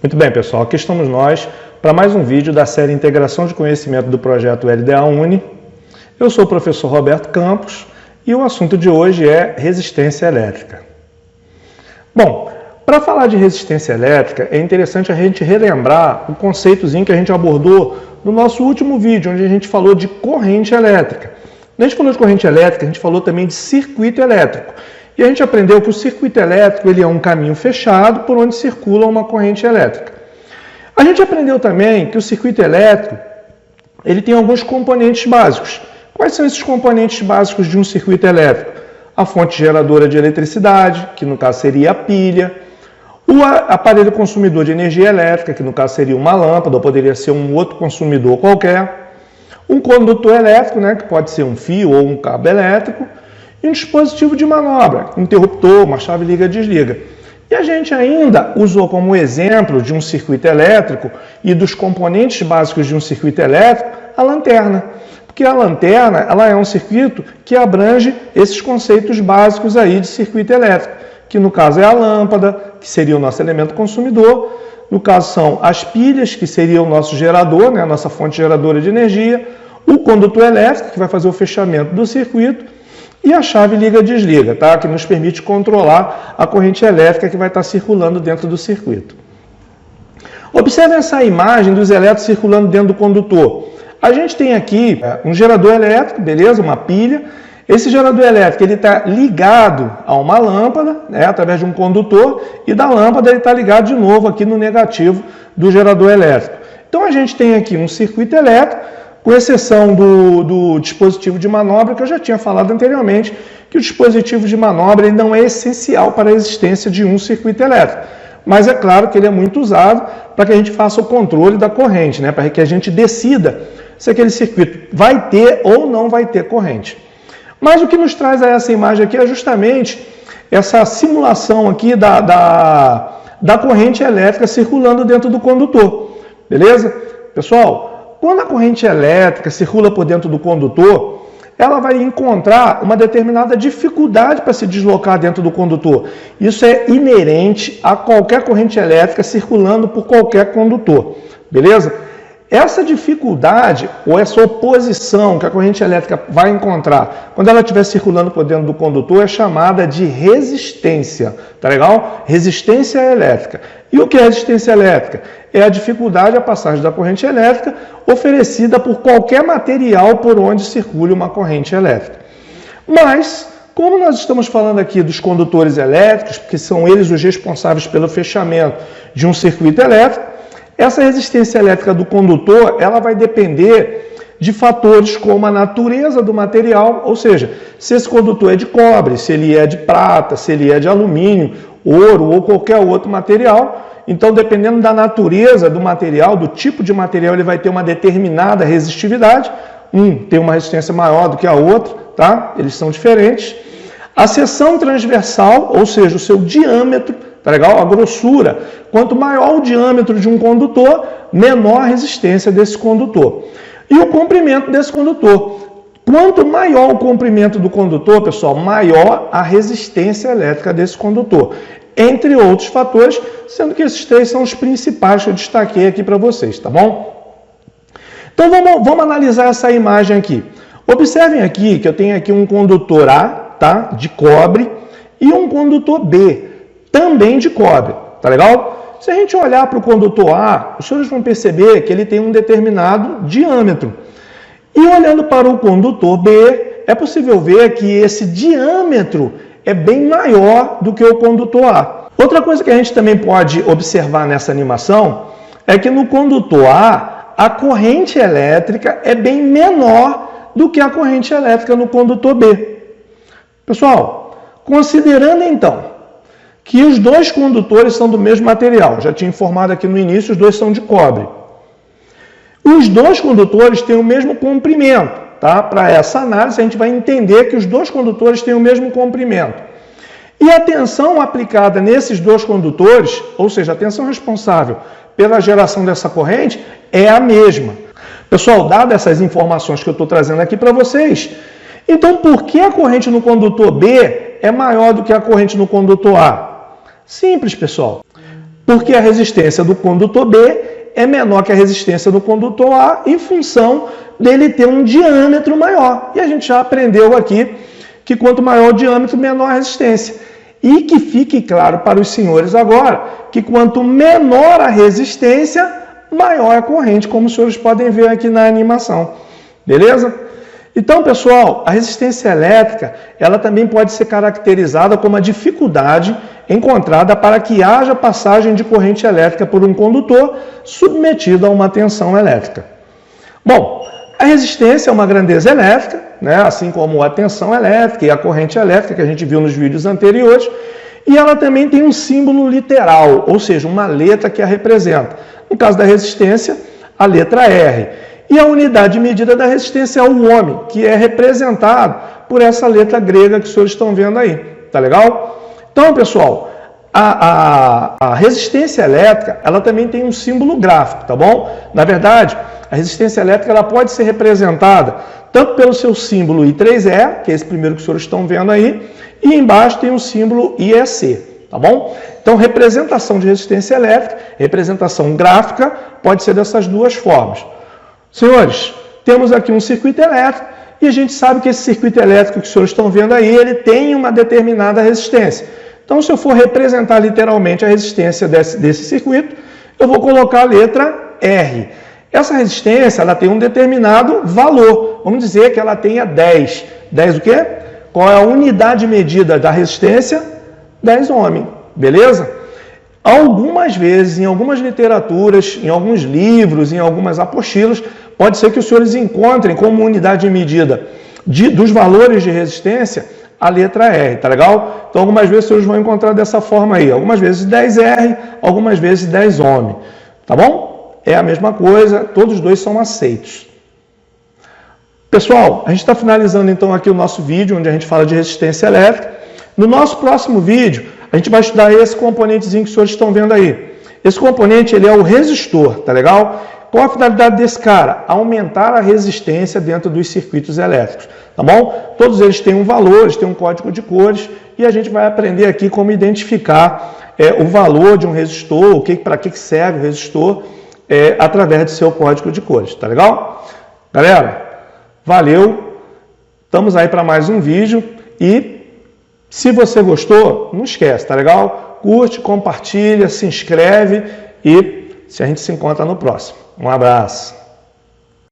Muito bem, pessoal, aqui estamos nós para mais um vídeo da série Integração de Conhecimento do Projeto LDA Uni. Eu sou o professor Roberto Campos e o assunto de hoje é resistência elétrica. Bom, para falar de resistência elétrica é interessante a gente relembrar o conceitozinho que a gente abordou no nosso último vídeo, onde a gente falou de corrente elétrica. Quando a gente falou de corrente elétrica, a gente falou também de circuito elétrico. E a gente aprendeu que o circuito elétrico ele é um caminho fechado por onde circula uma corrente elétrica. A gente aprendeu também que o circuito elétrico ele tem alguns componentes básicos. Quais são esses componentes básicos de um circuito elétrico? A fonte geradora de eletricidade, que no caso seria a pilha, o aparelho consumidor de energia elétrica, que no caso seria uma lâmpada, ou poderia ser um outro consumidor qualquer, um condutor elétrico, que pode ser um fio ou um cabo elétrico, e um dispositivo de manobra, um interruptor, uma chave liga-desliga. E a gente ainda usou como exemplo de um circuito elétrico e dos componentes básicos de um circuito elétrico a lanterna. Porque a lanterna ela é um circuito que abrange esses conceitos básicos aí de circuito elétrico, que no caso é a lâmpada, que seria o nosso elemento consumidor, no caso são as pilhas, que seria o nosso gerador, a nossa fonte geradora de energia, o condutor elétrico, que vai fazer o fechamento do circuito, e a chave liga-desliga, que nos permite controlar a corrente elétrica que vai estar circulando dentro do circuito. Observe essa imagem dos elétrons circulando dentro do condutor. A gente tem aqui um gerador elétrico, beleza? Uma pilha. Esse gerador elétrico ele está ligado a uma lâmpada, através de um condutor, e da lâmpada ele está ligado de novo aqui no negativo do gerador elétrico. Então a gente tem aqui um circuito elétrico, com exceção do dispositivo de manobra, que eu já tinha falado anteriormente, que o dispositivo de manobra ele não é essencial para a existência de um circuito elétrico. Mas é claro que ele é muito usado para que a gente faça o controle da corrente, para que a gente decida se aquele circuito vai ter ou não vai ter corrente. Mas o que nos traz a essa imagem aqui é justamente essa simulação aqui da corrente elétrica circulando dentro do condutor. Beleza? Pessoal, quando a corrente elétrica circula por dentro do condutor, ela vai encontrar uma determinada dificuldade para se deslocar dentro do condutor. Isso é inerente a qualquer corrente elétrica circulando por qualquer condutor. Beleza? Essa dificuldade ou essa oposição que a corrente elétrica vai encontrar quando ela estiver circulando por dentro do condutor é chamada de resistência. Tá legal? Resistência elétrica. E o que é resistência elétrica? É a dificuldade à passagem da corrente elétrica oferecida por qualquer material por onde circule uma corrente elétrica. Mas, como nós estamos falando aqui dos condutores elétricos, porque são eles os responsáveis pelo fechamento de um circuito elétrico, essa resistência elétrica do condutor ela vai depender de fatores como a natureza do material, ou seja, se esse condutor é de cobre, se ele é de prata, se ele é de alumínio, ouro ou qualquer outro material. Então, dependendo da natureza do material, do tipo de material, ele vai ter uma determinada resistividade. Um tem uma resistência maior do que a outra, Eles são diferentes. A seção transversal, ou seja, o seu diâmetro, a grossura. Quanto maior o diâmetro de um condutor, menor a resistência desse condutor. E o comprimento desse condutor. Quanto maior o comprimento do condutor, pessoal, maior a resistência elétrica desse condutor. Entre outros fatores, sendo que esses três são os principais que eu destaquei aqui para vocês, tá bom? Então vamos analisar essa imagem aqui. Observem aqui que eu tenho aqui um condutor A, de cobre, e um condutor B, também de cobre, tá legal? Se a gente olhar para o condutor A, os senhores vão perceber que ele tem um determinado diâmetro. E olhando para o condutor B, é possível ver que esse diâmetro é bem maior do que o condutor A. Outra coisa que a gente também pode observar nessa animação é que no condutor A corrente elétrica é bem menor do que a corrente elétrica no condutor B. Pessoal, considerando então que os dois condutores são do mesmo material, já tinha informado aqui no início, os dois são de cobre. Os dois condutores têm o mesmo comprimento, Para essa análise, a gente vai entender que os dois condutores têm o mesmo comprimento. E a tensão aplicada nesses dois condutores, ou seja, a tensão responsável pela geração dessa corrente, é a mesma. Pessoal, dadas essas informações que eu estou trazendo aqui para vocês, então por que a corrente no condutor B é maior do que a corrente no condutor A? Simples, pessoal. Porque a resistência do condutor B é menor que a resistência do condutor A em função dele ter um diâmetro maior. E a gente já aprendeu aqui que quanto maior o diâmetro, menor a resistência. E que fique claro para os senhores agora que quanto menor a resistência, maior a corrente, como os senhores podem ver aqui na animação. Beleza? Então, pessoal, a resistência elétrica, ela também pode ser caracterizada como a dificuldade encontrada para que haja passagem de corrente elétrica por um condutor submetido a uma tensão elétrica. Bom, a resistência é uma grandeza elétrica, né? Assim como a tensão elétrica e a corrente elétrica que a gente viu nos vídeos anteriores, e ela também tem um símbolo literal, ou seja, uma letra que a representa. No caso da resistência, a letra R. E a unidade de medida da resistência é o ohm, que é representado por essa letra grega que os senhores estão vendo aí. Tá legal? Então, pessoal, a resistência elétrica, ela também tem um símbolo gráfico, tá bom? Na verdade, a resistência elétrica ela pode ser representada tanto pelo seu símbolo I3E, que é esse primeiro que os senhores estão vendo aí, e embaixo tem o símbolo IEC, tá bom? Então, representação de resistência elétrica, representação gráfica, pode ser dessas duas formas. Senhores, temos aqui um circuito elétrico e a gente sabe que esse circuito elétrico que os senhores estão vendo aí, ele tem uma determinada resistência. Então, se eu for representar literalmente a resistência desse circuito, eu vou colocar a letra R. Essa resistência, ela tem um determinado valor. Vamos dizer que ela tenha 10. 10 o quê? Qual é a unidade medida da resistência? 10 ohm. Beleza? Algumas vezes, em algumas literaturas, em alguns livros, em algumas apostilas, pode ser que os senhores encontrem como unidade de medida dos valores de resistência a letra R, tá legal? Então, algumas vezes os senhores vão encontrar dessa forma aí. Algumas vezes 10R, algumas vezes 10 ohm. Tá bom? É a mesma coisa, todos os dois são aceitos. Pessoal, a gente está finalizando então aqui o nosso vídeo, onde a gente fala de resistência elétrica. No nosso próximo vídeo, a gente vai estudar esse componentezinho que os senhores estão vendo aí. Esse componente ele é o resistor, tá legal? Qual a finalidade desse cara? Aumentar a resistência dentro dos circuitos elétricos, tá bom? Todos eles têm um valor, eles têm um código de cores e a gente vai aprender aqui como identificar o valor de um resistor, para que serve o resistor, através do seu código de cores, tá legal? Galera, valeu! Estamos aí para mais um vídeo e se você gostou, não esquece, tá legal? Curte, compartilha, se inscreve e a gente se encontra no próximo. Um abraço!